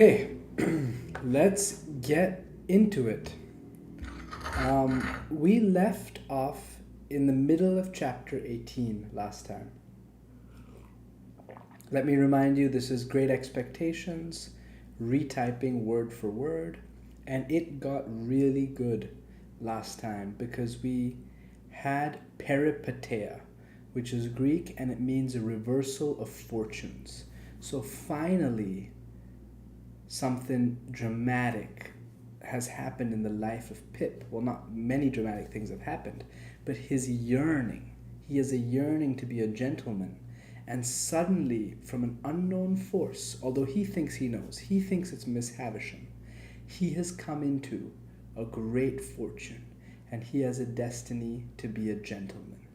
Okay, let's get into it. We left off in the middle of chapter 18 last time. Let me remind you this is Great Expectations, retyping word for word, and it got really good last time because we had peripeteia, which is Greek and it means a reversal of fortunes. So finally, something dramatic has happened in the life of Pip. Well, not many dramatic things have happened, but his yearning. He has a yearning to be a gentleman. And suddenly, from an unknown force, although he thinks he knows, he thinks it's Miss Havisham, he has come into a great fortune and he has a destiny to be a gentleman.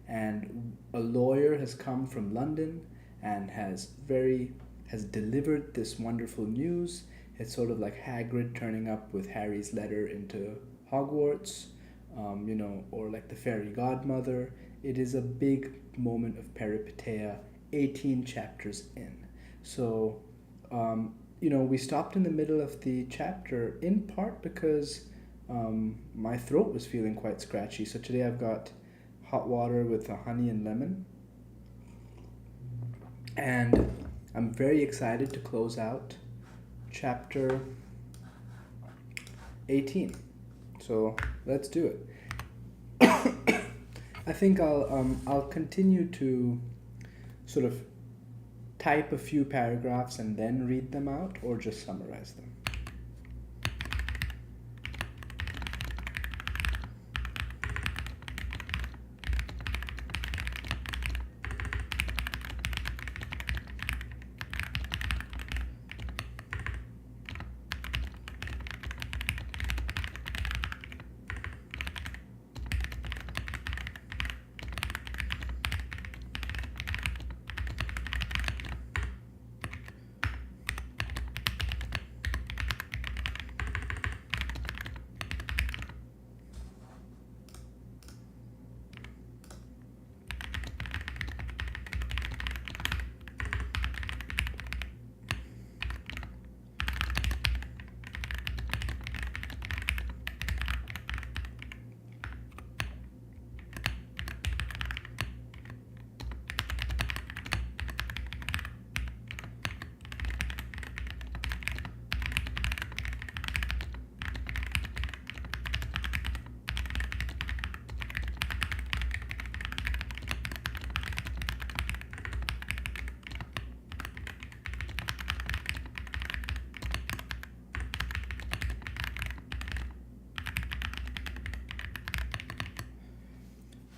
And a lawyer has come from London and has delivered this wonderful news. It's sort of like Hagrid turning up with Harry's letter into Hogwarts, or like the fairy godmother. It is a big moment of peripeteia, 18 chapters in. So, we stopped in the middle of the chapter in part because my throat was feeling quite scratchy. So today I've got hot water with honey and lemon. And I'm very excited to close out chapter 18. So let's do it. I think I'll continue to sort of type a few paragraphs and then read them out, or just summarize them.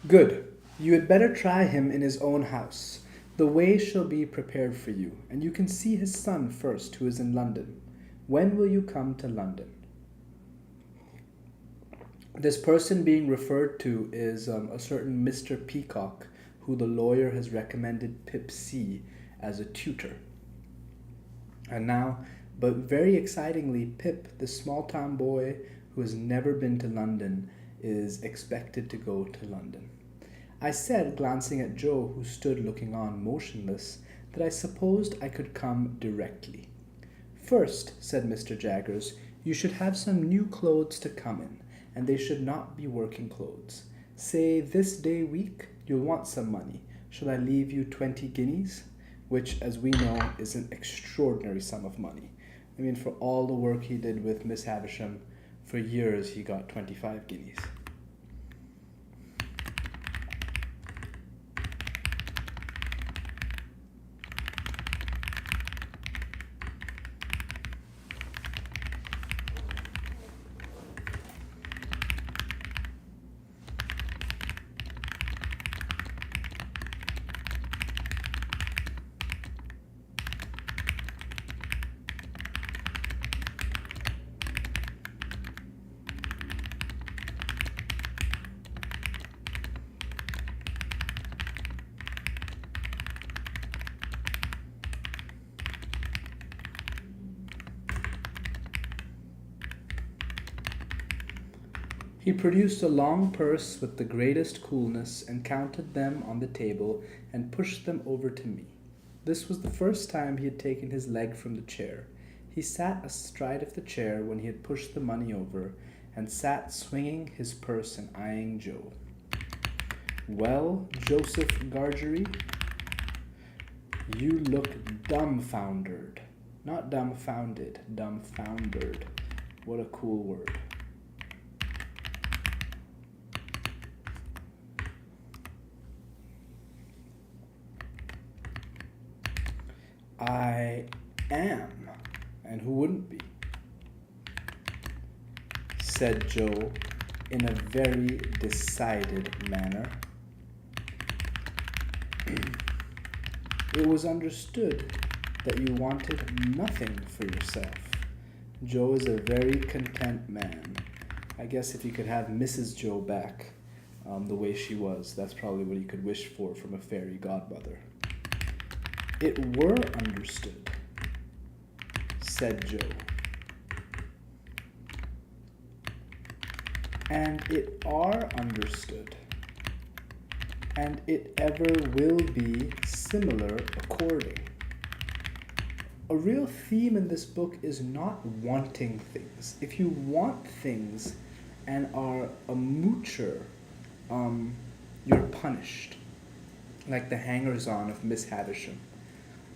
Good. You had better try him in his own house. The way shall be prepared for you, and you can see his son first, who is in London. When will you come to London? This person being referred to is a certain Mr. Peacock, who the lawyer has recommended Pip see as a tutor. And now, but very excitingly, Pip, the small town boy who has never been to London, is expected to go to London. I said, glancing at Joe, who stood looking on motionless, that I supposed I could come directly. First, said Mr. Jaggers, you should have some new clothes to come in, and they should not be working clothes. Say this day week, you'll want some money. Shall I leave you 20 guineas? Which, as we know, is an extraordinary sum of money. I mean, for all the work he did with Miss Havisham, for years he got 25 guineas. He produced a long purse with the greatest coolness and counted them on the table and pushed them over to me. This was the first time he had taken his leg from the chair. He sat astride of the chair when he had pushed the money over, and sat swinging his purse and eyeing Joe. "Well, Joseph Gargery, you look dumbfoundered. Not dumbfounded, dumbfoundered. What a cool word. I am, and who wouldn't be?" said Joe in a very decided manner. "It was understood that you wanted nothing for yourself. Joe is a very content man. I guess if you could have Mrs. Joe back the way she was, that's probably what you could wish for from a fairy godmother." "It were understood," said Joe. "And it are understood, and it ever will be similar according." A real theme in this book is not wanting things. If you want things and are a moocher, you're punished, like the hangers-on of Miss Havisham.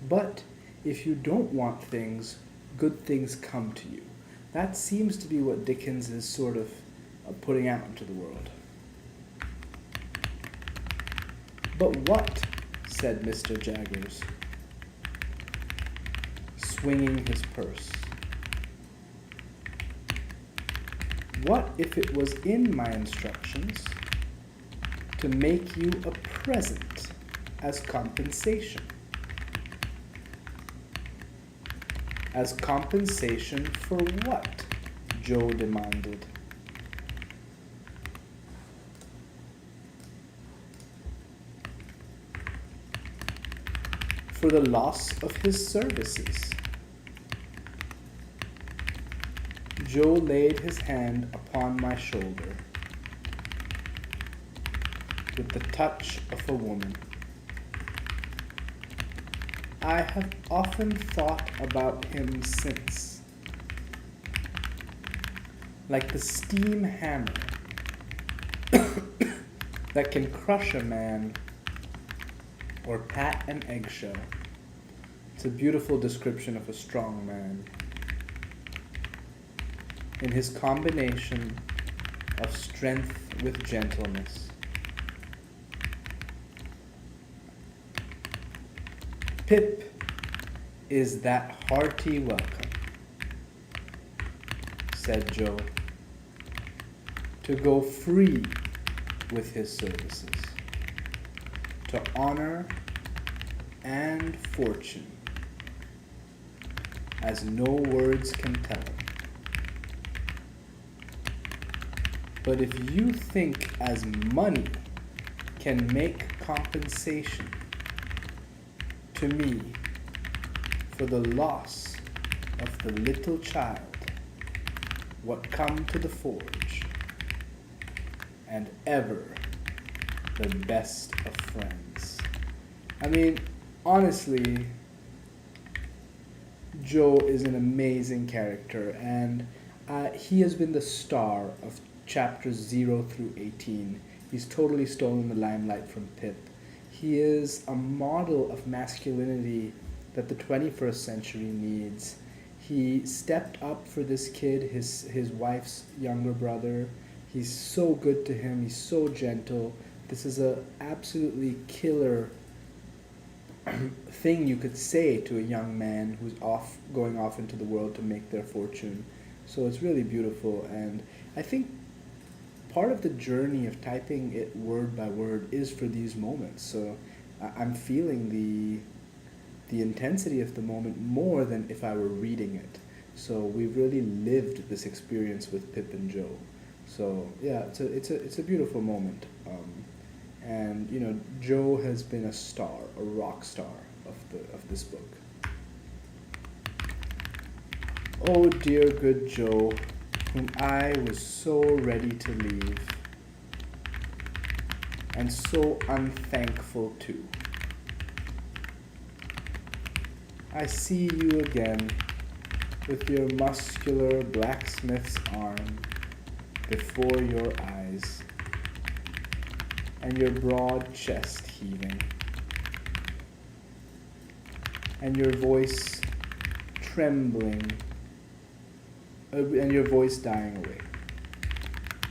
But if you don't want things, good things come to you. That seems to be what Dickens is sort of putting out into the world. "But what," said Mr. Jaggers, swinging his purse, "what if it was in my instructions to make you a present as compensation?" "As compensation for what?" Joe demanded. "For the loss of his services." Joe laid his hand upon my shoulder with the touch of a woman. "I have often thought about him since. Like the steam hammer that can crush a man or pat an eggshell. It's a beautiful description of a strong man. In his combination of strength with gentleness. Pip is that hearty welcome," said Joe, "to go free with his services, to honor and fortune, as no words can tell him. But if you think as money can make compensation to me for the loss of the little child, what come to the forge, and ever the best of friends." I mean, honestly, Joe is an amazing character, and he has been the star of chapters 0 through 18. He's totally stolen the limelight from Pip. He is a model of masculinity that the 21st century needs. He stepped up for this kid, his wife's younger brother. He's so good to him. He's so gentle. This is a absolutely killer thing you could say to a young man who's going off into the world to make their fortune. So it's really beautiful, and I think part of the journey of typing it word by word is for these moments. So I'm feeling the intensity of the moment more than if I were reading it. So we've really lived this experience with Pip and Joe. So yeah, it's a beautiful moment. And you know, Joe has been a star, a rock star of this book. Oh dear good Joe, whom I was so ready to leave, and so unthankful too. I see you again, with your muscular blacksmith's arm before your eyes, and your broad chest heaving, and your voice trembling, and your voice dying away.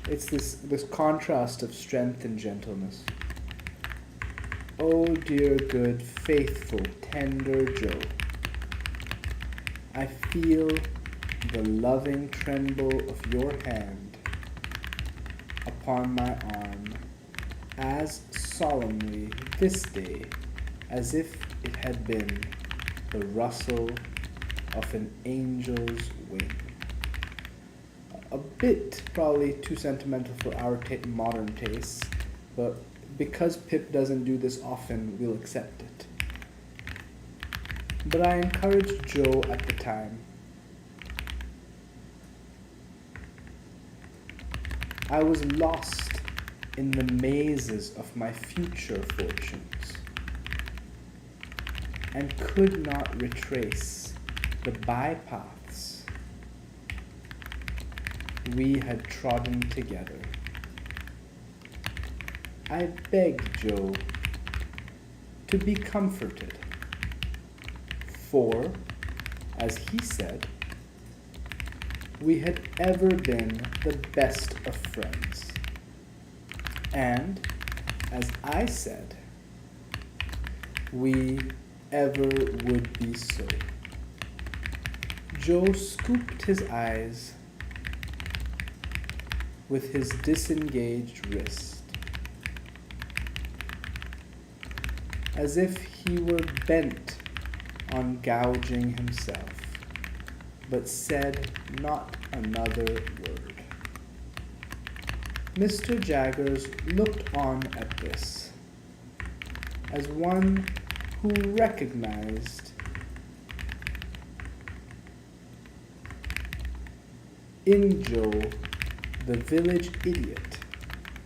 It's this contrast of strength and gentleness. Oh dear good, faithful, tender Joe, I feel the loving tremble of your hand upon my arm as solemnly this day as if it had been the rustle of an angel's wing. A bit probably too sentimental for our modern tastes, but because Pip doesn't do this often, we'll accept it. But I encouraged Joe at the time. I was lost in the mazes of my future fortunes and could not retrace the bypaths we had trodden together. I begged Joe to be comforted, for, as he said, we had ever been the best of friends, and, as I said, we ever would be so. Joe scooped his eyes with his disengaged wrist, as if he were bent on gouging himself, but said not another word. Mr. Jaggers looked on at this as one who recognized in Joe the village idiot,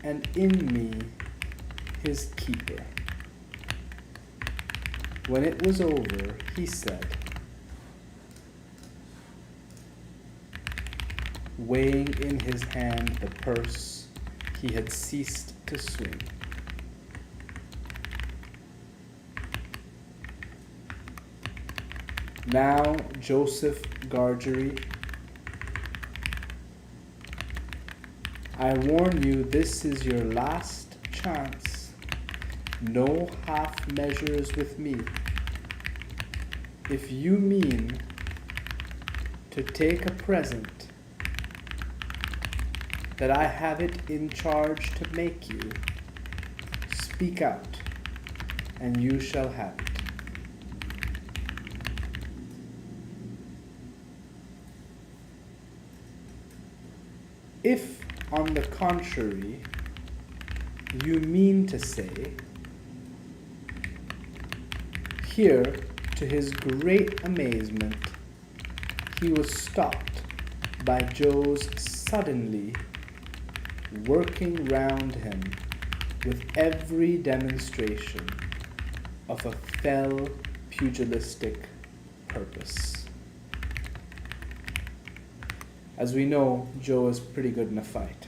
and in me his keeper. When it was over, he said, weighing in his hand the purse he had ceased to swing, "Now, Joseph Gargery, I warn you this is your last chance. No half measures with me. If you mean to take a present that I have it in charge to make you, speak out, and you shall have it." If, on the contrary, you mean to say, here, to his great amazement, he was stopped by Joe's suddenly working round him with every demonstration of a fell pugilistic purpose. As we know, Joe is pretty good in a fight.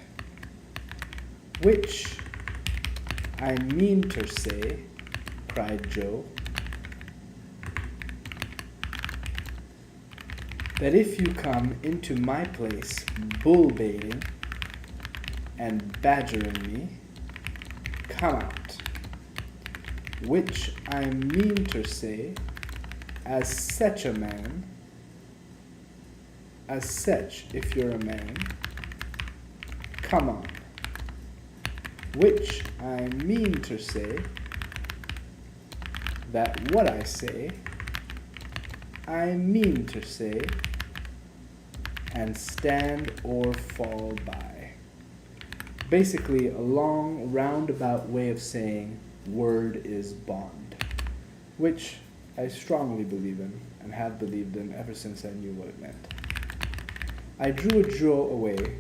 "Which I mean to say," cried Joe, "that if you come into my place bull-baiting and badgering me, come out. Which I mean to say, as such a man, as such, if you're a man, come on. Which I mean to say, that what I say, I mean to say, and stand or fall by." Basically, a long, roundabout way of saying word is bond, which I strongly believe in and have believed in ever since I knew what it meant. I drew Joe away,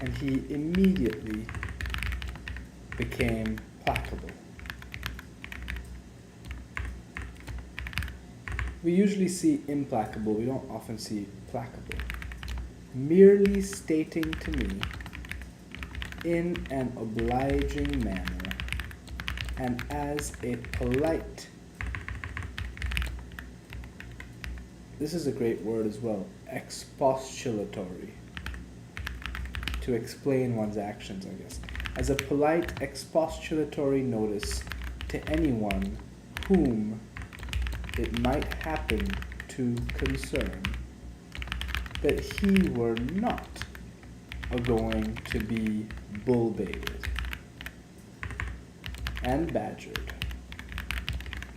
and he immediately became placable. We usually see implacable, we don't often see placable. Merely stating to me in an obliging manner and as a polite, this is a great word as well, expostulatory, to explain one's actions, I guess, as a polite expostulatory notice to anyone whom it might happen to concern that he were not a-going to be bull-baited and badgered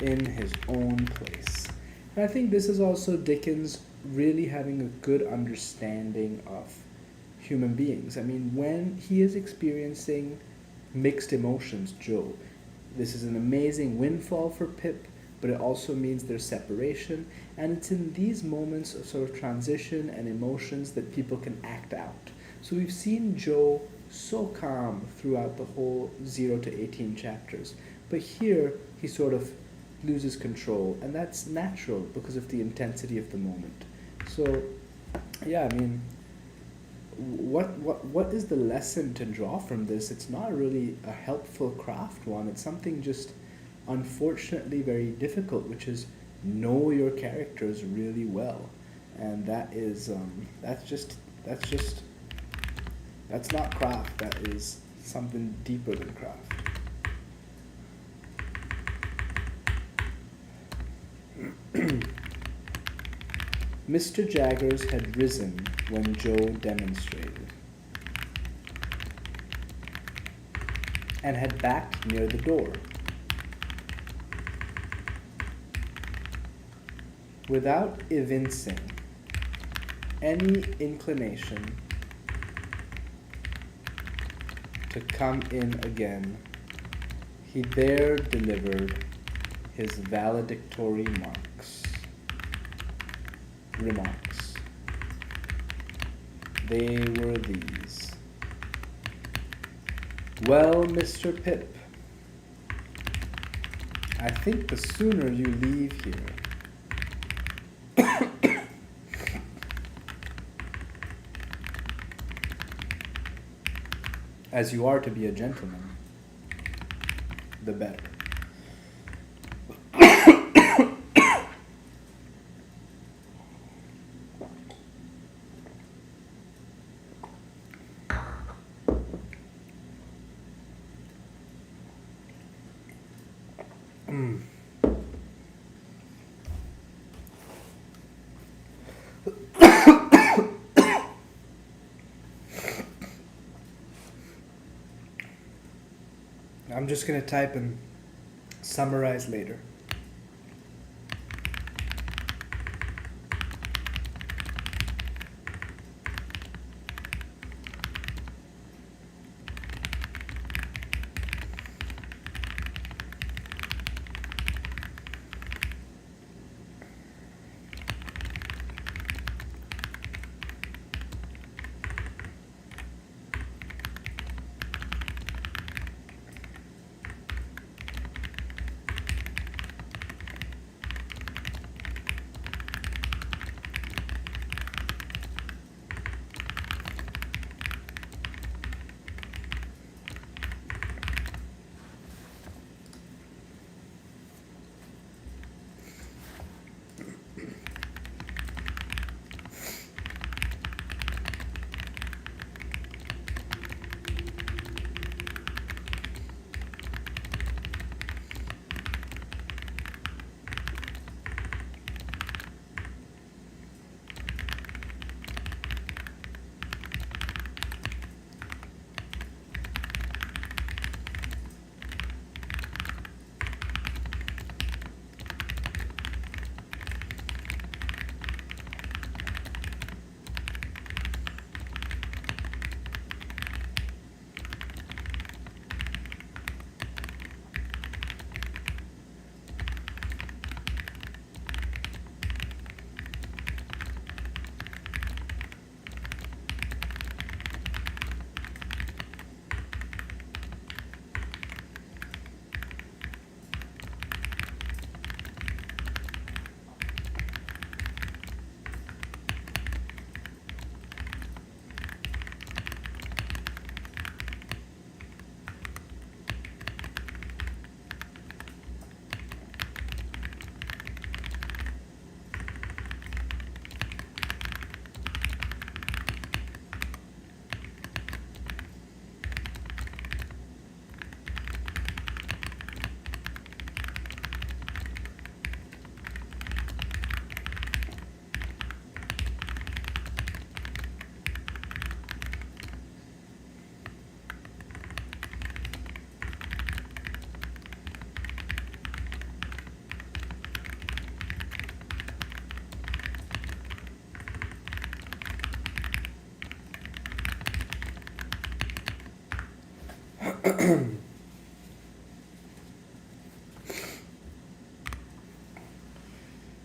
in his own place. And I think this is also Dickens really having a good understanding of human beings. I mean, when he is experiencing mixed emotions, Joe, this is an amazing windfall for Pip, but it also means there's separation, and it's in these moments of sort of transition and emotions that people can act out. So we've seen Joe so calm throughout the whole 0 to 18 chapters, but here he sort of loses control, and that's natural because of the intensity of the moment. So, yeah, I mean, what is the lesson to draw from this? It's not really a helpful craft one. It's something just unfortunately very difficult, which is know your characters really well, and that's not craft. That is something deeper than craft. Mr. Jaggers had risen when Joe demonstrated, and had backed near the door. Without evincing any inclination to come in again, he there delivered his valedictory remarks. They were these. Well, Mr. Pip, I think the sooner you leave here, as you are to be a gentleman, the better. I'm just going to type and summarize later.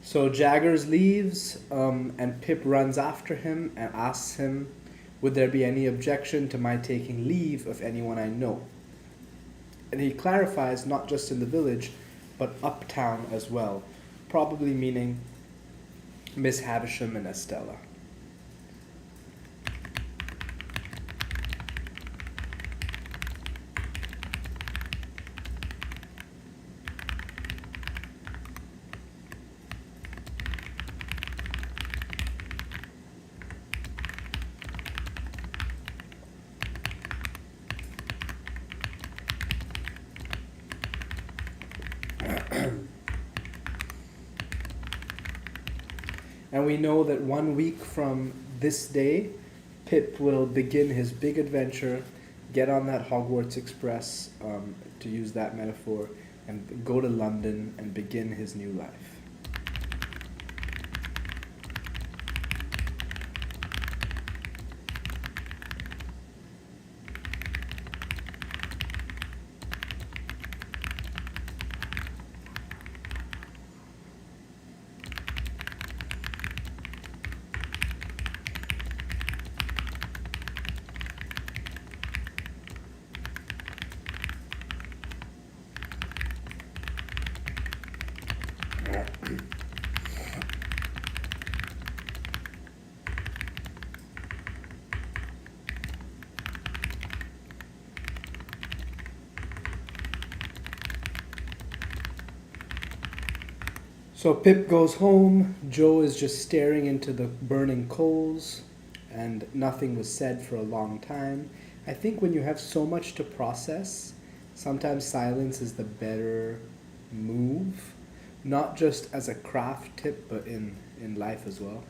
So Jaggers leaves, and Pip runs after him and asks him, would there be any objection to my taking leave of anyone I know? And he clarifies not just in the village, but uptown as well, probably meaning Miss Havisham and Estella. And we know that 1 week from this day, Pip will begin his big adventure, get on that Hogwarts Express, to use that metaphor, and go to London and begin his new life. So Pip goes home, Joe is just staring into the burning coals, and nothing was said for a long time. I think when you have so much to process, sometimes silence is the better move, not just as a craft tip, but in life as well.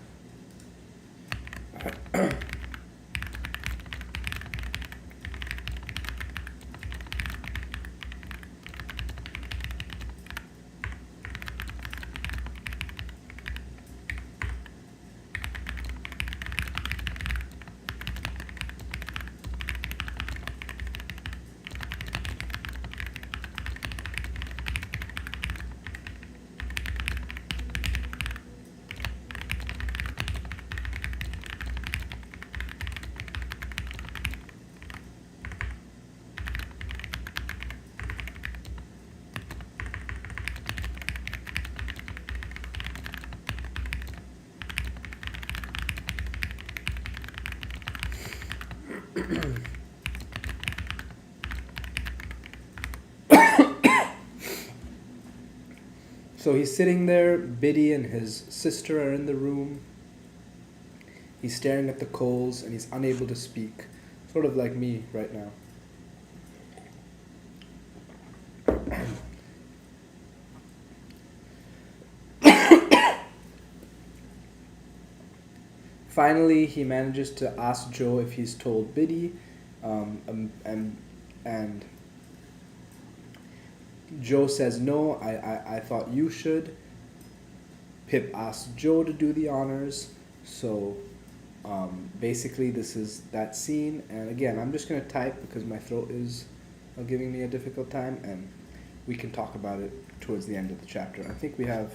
So he's sitting there, Biddy and his sister are in the room. He's staring at the coals and he's unable to speak, sort of like me right now. Finally, he manages to ask Joe if he's told Biddy, and Joe says, no, I thought you should. Pip asks Joe to do the honors. So basically this is that scene. And again, I'm just going to type because my throat is giving me a difficult time, and we can talk about it towards the end of the chapter. I think we have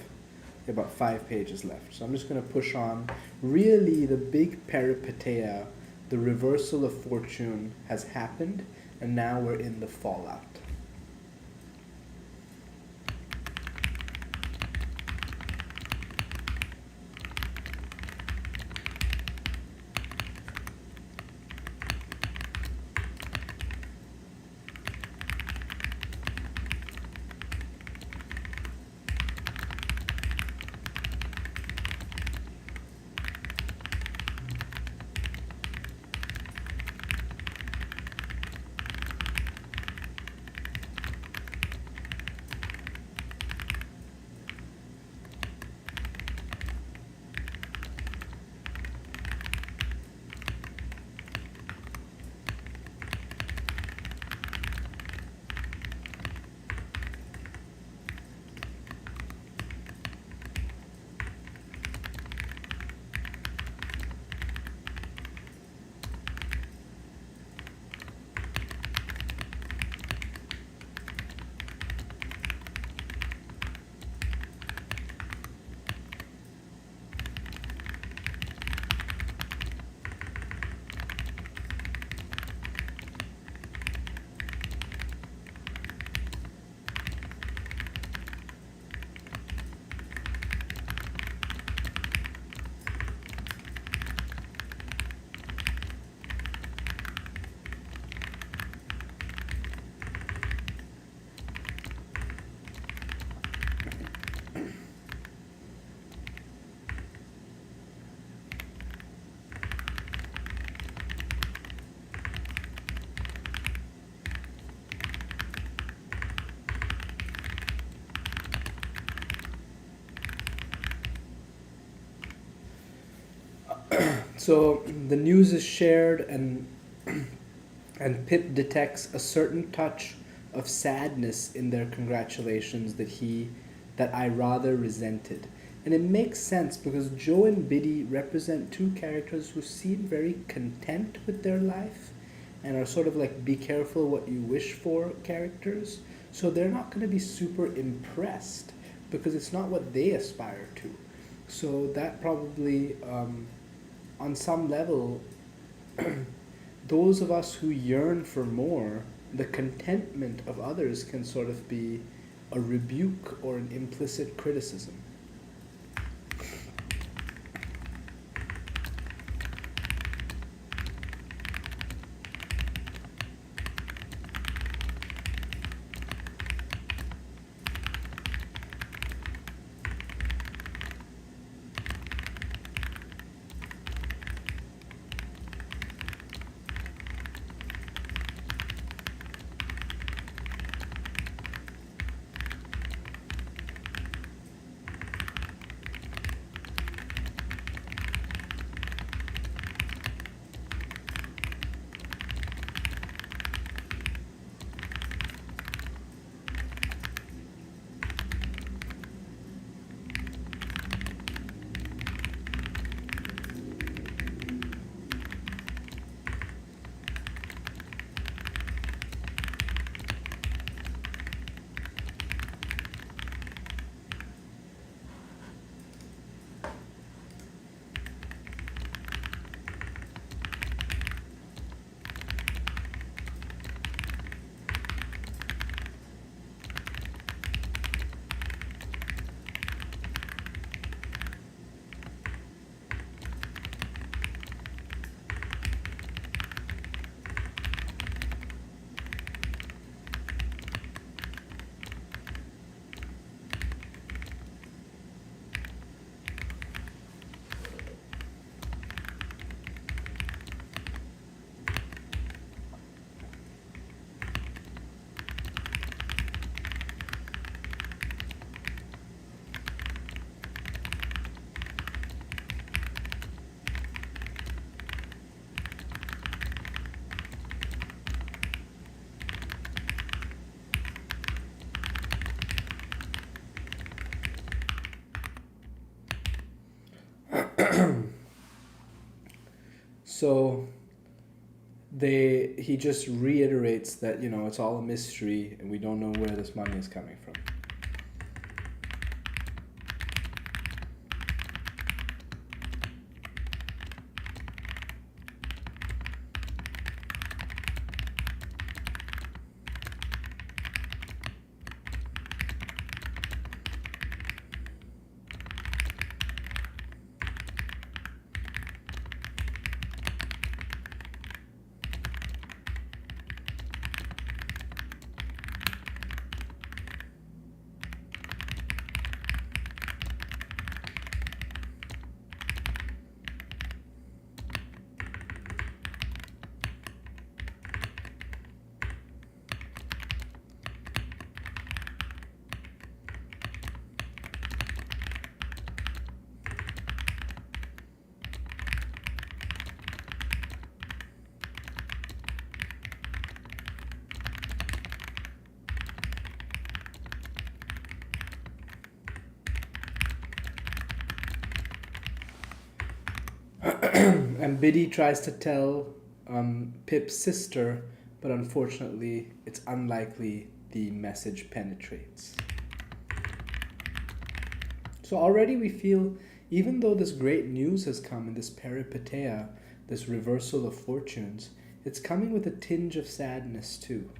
about 5 pages left. So I'm just going to push on. Really, the big peripeteia, the reversal of fortune has happened, and now we're in the fallout. So the news is shared, and Pip detects a certain touch of sadness in their congratulations that I rather resented. And it makes sense because Joe and Biddy represent two characters who seem very content with their life and are sort of like be careful what you wish for characters. So they're not going to be super impressed because it's not what they aspire to. So that probably, on some level, those of us who yearn for more, the contentment of others can sort of be a rebuke or an implicit criticism. So he just reiterates that, it's all a mystery and we don't know where this money is coming from. And Biddy tries to tell Pip's sister, but unfortunately, it's unlikely the message penetrates. So already we feel, even though this great news has come in this peripeteia, this reversal of fortunes, it's coming with a tinge of sadness too.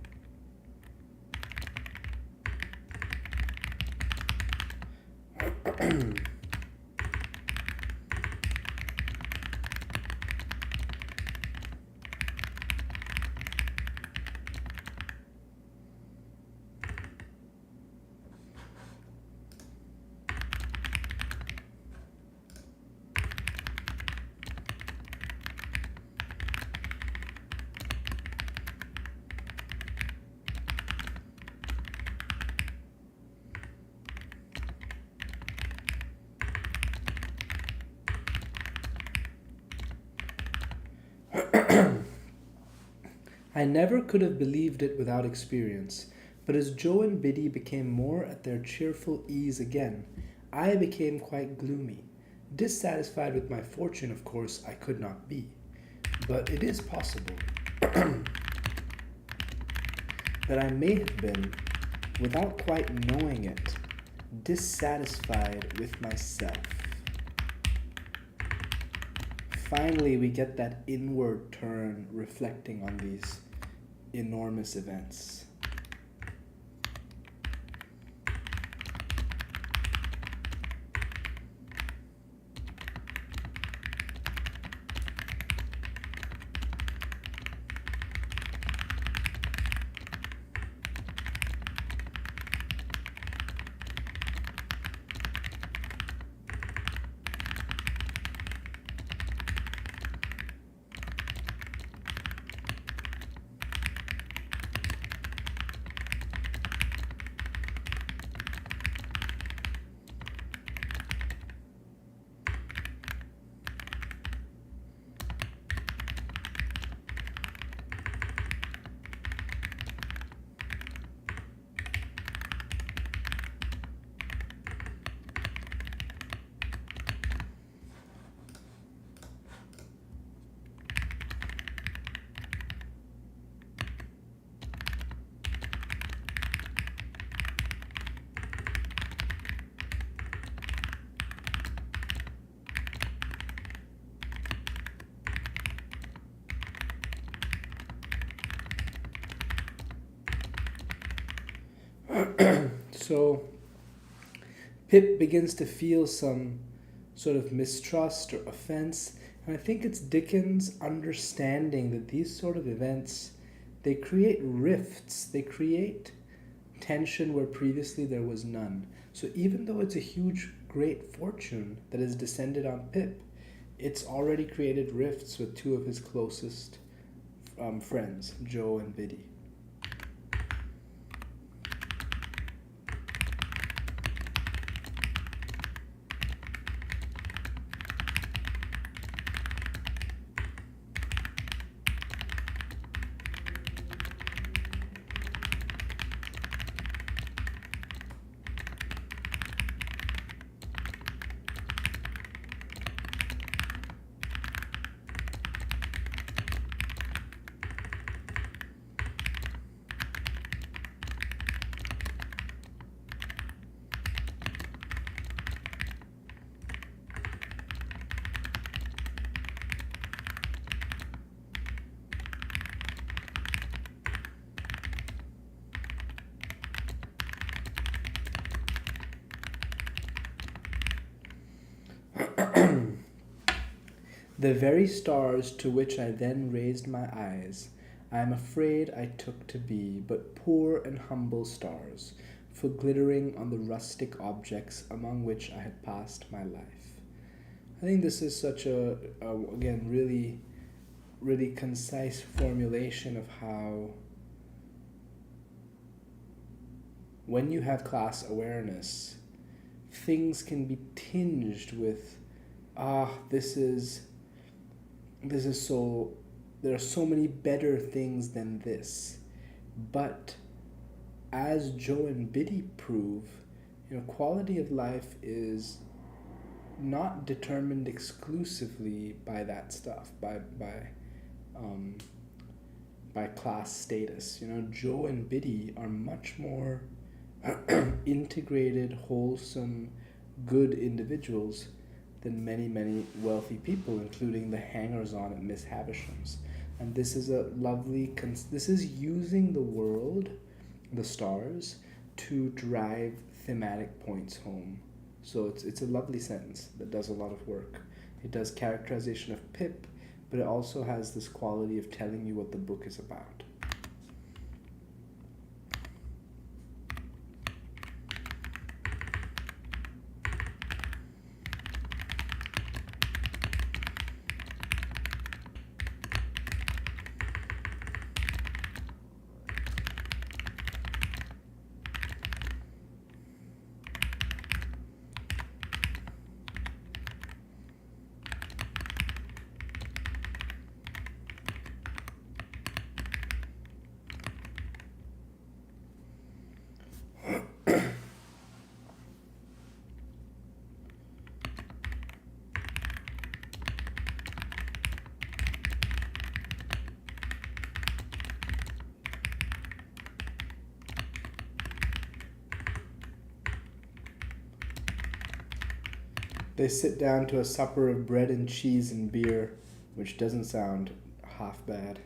I never could have believed it without experience, but as Joe and Biddy became more at their cheerful ease again, I became quite gloomy. Dissatisfied with my fortune, of course, I could not be. But it is possible that I may have been, without quite knowing it, dissatisfied with myself. Finally, we get that inward turn reflecting on these enormous events. So Pip begins to feel some sort of mistrust or offense, and I think it's Dickens' understanding that these sort of events, they create rifts, they create tension where previously there was none. So even though it's a huge, great fortune that has descended on Pip, it's already created rifts with two of his closest friends, Joe and Biddy. The very stars to which I then raised my eyes, I am afraid I took to be but poor and humble stars, for glittering on the rustic objects among which I had passed my life. I think this is such again, really, really concise formulation of how when you have class awareness, things can be tinged with, this is so, there are so many better things than this. But as Joe and Biddy prove, quality of life is not determined exclusively by that stuff, by class status. Joe and Biddy are much more integrated, wholesome, good individuals than many, many wealthy people, including the hangers-on at Miss Havisham's. And this is a lovely, this is using the world, the stars, to drive thematic points home. So it's a lovely sentence that does a lot of work. It does characterization of Pip, but it also has this quality of telling you what the book is about. They sit down to a supper of bread and cheese and beer, which doesn't sound half bad.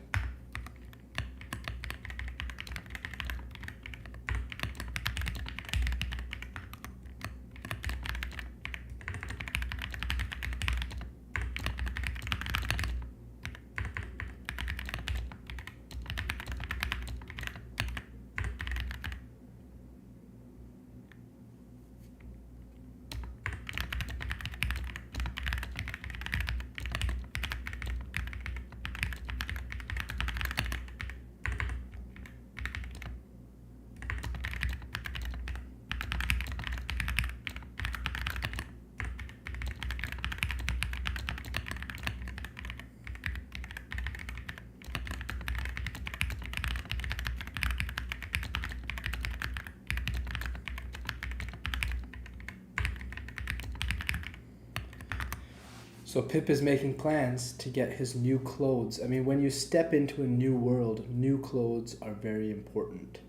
So Pip is making plans to get his new clothes. I mean, when you step into a new world, new clothes are very important.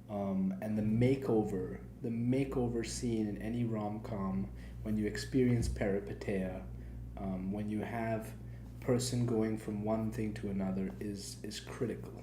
And the makeover scene in any rom-com, when you experience peripeteia, when you have a person going from one thing to another, is critical.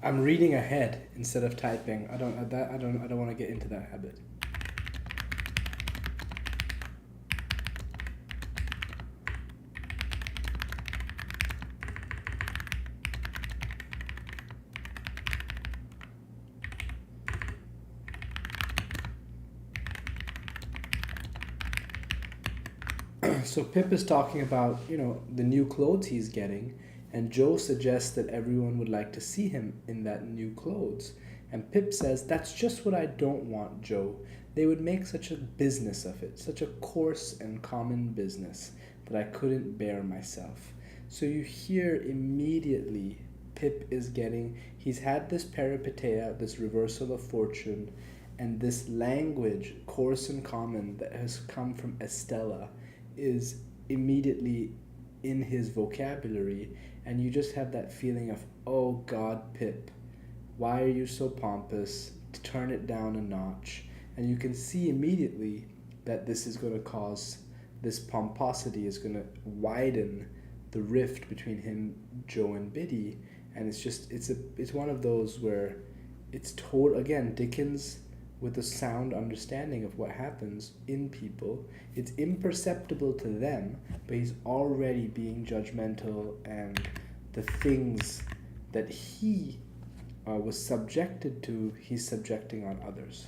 I'm reading ahead instead of typing. I don't want to get into that habit. So Pip is talking about, the new clothes he's getting, and Joe suggests that everyone would like to see him in that new clothes. And Pip says, "That's just what I don't want, Joe. They would make such a business of it, such a coarse and common business, that I couldn't bear myself." So you hear immediately he's had this peripeteia, this reversal of fortune, and this language, coarse and common, that has come from Estella, is immediately in his vocabulary, and you just have that feeling of, oh God, Pip, why are you so pompous? Turn it down a notch. And you can see immediately that this pomposity is going to widen the rift between him, Joe, and Biddy. And it's one of those where it's again, Dickens with a sound understanding of what happens in people. It's imperceptible to them, but he's already being judgmental, and the things that he was subjected to, he's subjecting on others.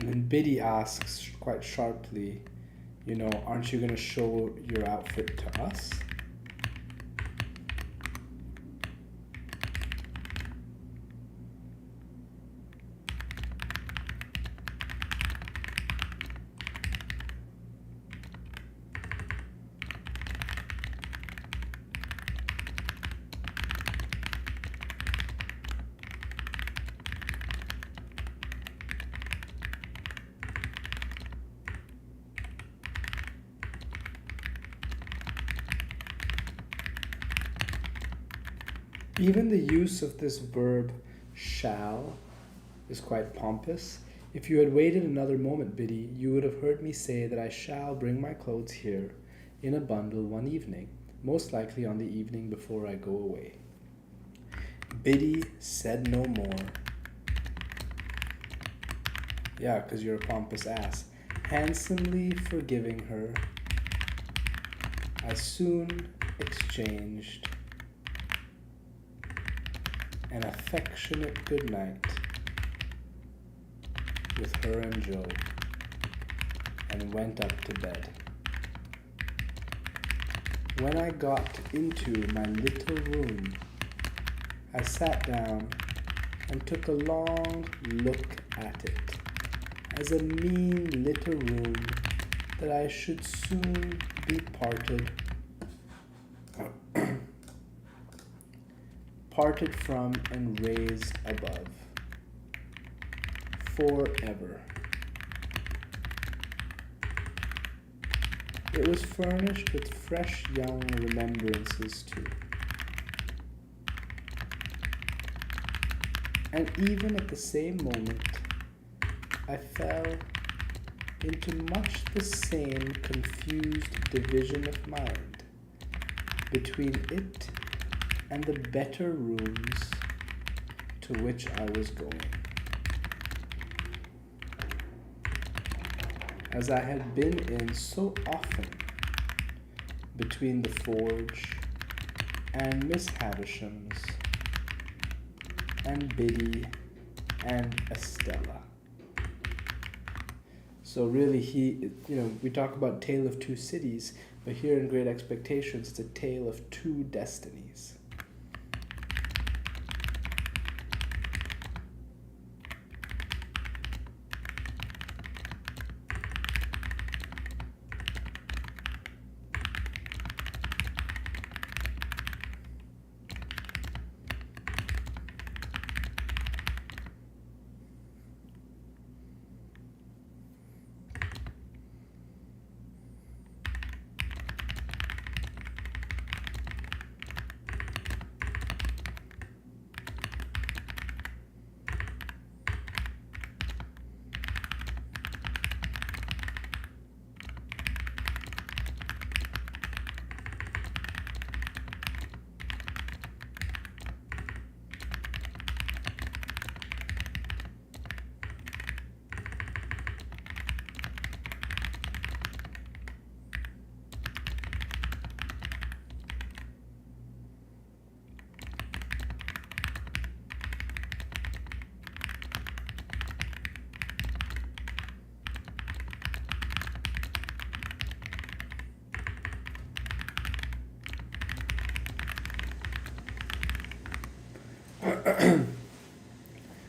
And then Biddy asks quite sharply, aren't you going to show your outfit to us? Even the use of this verb shall is quite pompous. If you had waited another moment, Biddy, you would have heard me say that I shall bring my clothes here in a bundle one evening, most likely on the evening before I go away. Biddy said no more. Yeah, 'cause you're a pompous ass. Handsomely forgiving her, I soon exchanged an affectionate good night with her and Joe, and went up to bed. When I got into my little room, I sat down and took a long look at it, as a mean little room that I should soon be parted from and raised above, forever. It was furnished with fresh young remembrances too. And even at the same moment, I fell into much the same confused division of mind between it and the better rooms to which I was going, as I had been in so often between the Forge and Miss Havisham's and Biddy and Estella. So really we talk about Tale of Two Cities, but here in Great Expectations, it's a tale of two destinies.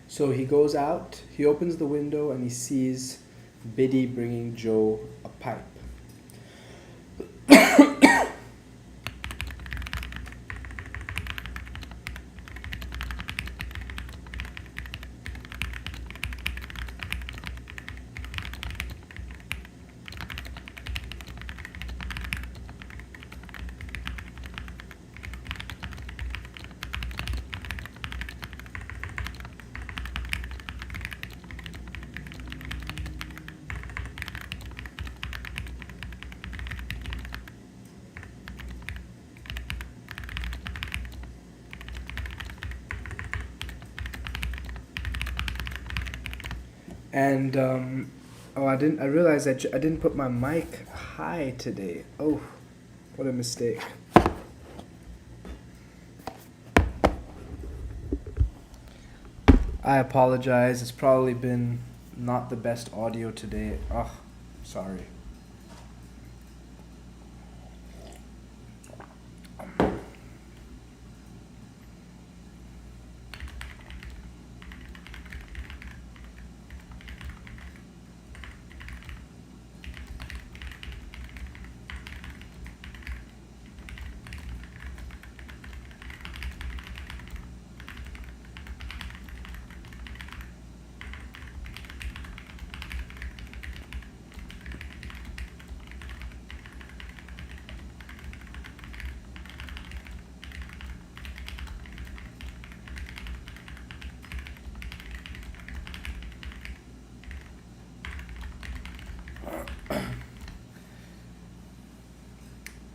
So he goes out, he opens the window, and he sees Biddy bringing Joe a pipe. And I realized that I didn't put my mic high today. Oh, what a mistake. I apologize. It's probably been not the best audio today. Ugh, sorry.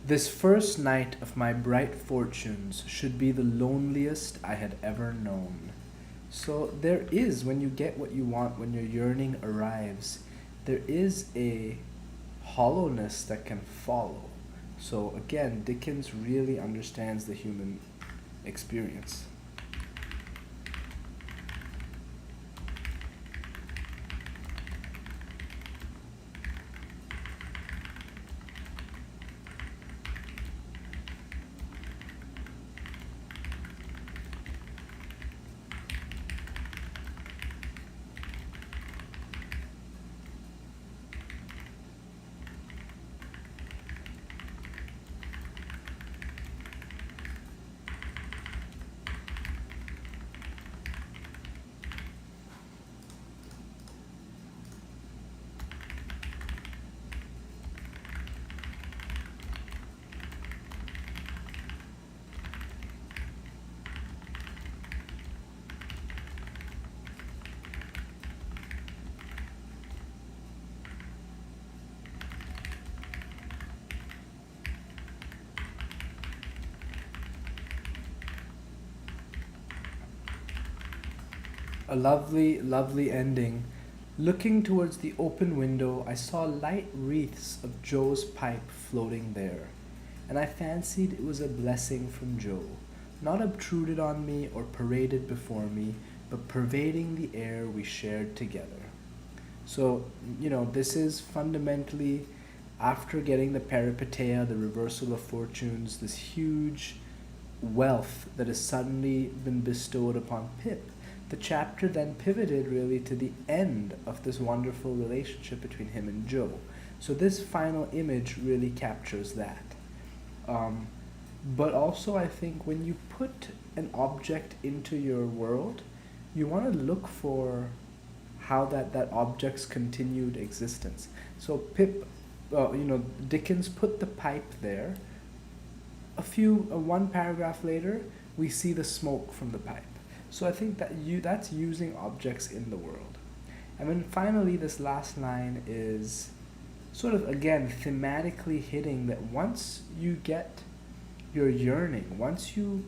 This first night of my bright fortunes should be the loneliest I had ever known. So there is, when you get what you want, when your yearning arrives, there is a hollowness that can follow. So again, Dickens really understands the human experience. A lovely, lovely ending. Looking towards the open window, I saw light wreaths of Joe's pipe floating there, and I fancied it was a blessing from Joe, not obtruded on me or paraded before me, but pervading the air we shared together. So, this is fundamentally, after getting the peripeteia, the reversal of fortunes, this huge wealth that has suddenly been bestowed upon Pip. The chapter then pivoted really to the end of this wonderful relationship between him and Joe. So this final image really captures that. But also I think when you put an object into your world, you want to look for how that object's continued existence. So Dickens put the pipe there. One paragraph later, we see the smoke from the pipe. So I think that's using objects in the world. And then finally, this last line is sort of, again, thematically hitting that once you get your yearning, once you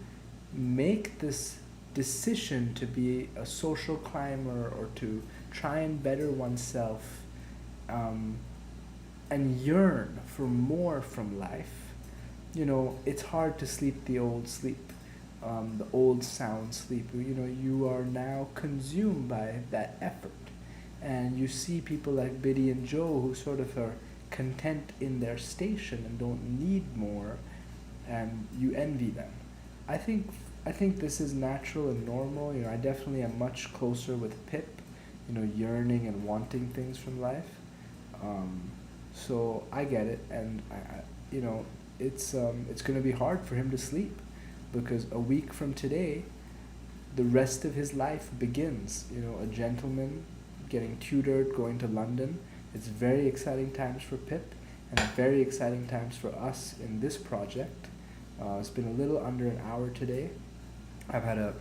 make this decision to be a social climber or to try and better oneself, and yearn for more from life, it's hard to sleep the old sleep. The old sound sleep. You are now consumed by that effort. And you see people like Biddy and Joe who sort of are content in their station and don't need more, and you envy them. I think this is natural and normal. I definitely am much closer with Pip, yearning and wanting things from life. So I get it, and it's going to be hard for him to sleep, because a week from today, the rest of his life begins. A gentleman getting tutored, going to London. It's very exciting times for Pip, and very exciting times for us in this project. It's been a little under an hour today. I've had a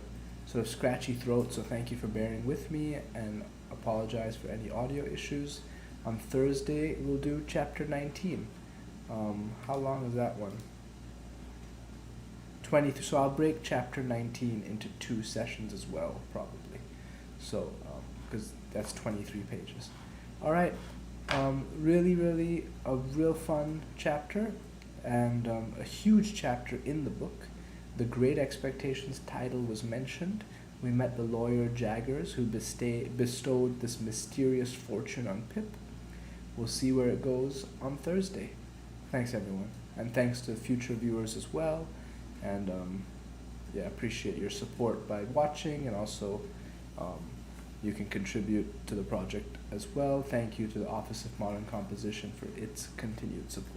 sort of scratchy throat, so thank you for bearing with me, and apologize for any audio issues. On Thursday, we'll do chapter 19. How long is that one? 20, so I'll break chapter 19 into 2 sessions as well, probably. So, because that's 23 pages. All right, really, really a real fun chapter, and a huge chapter in the book. The Great Expectations title was mentioned, We met the lawyer Jaggers, who bestowed this mysterious fortune on Pip. We'll see where it goes on Thursday. Thanks, everyone. And thanks to future viewers as well. And appreciate your support by watching, and also you can contribute to the project as well. Thank you to the Office of Modern Composition for its continued support.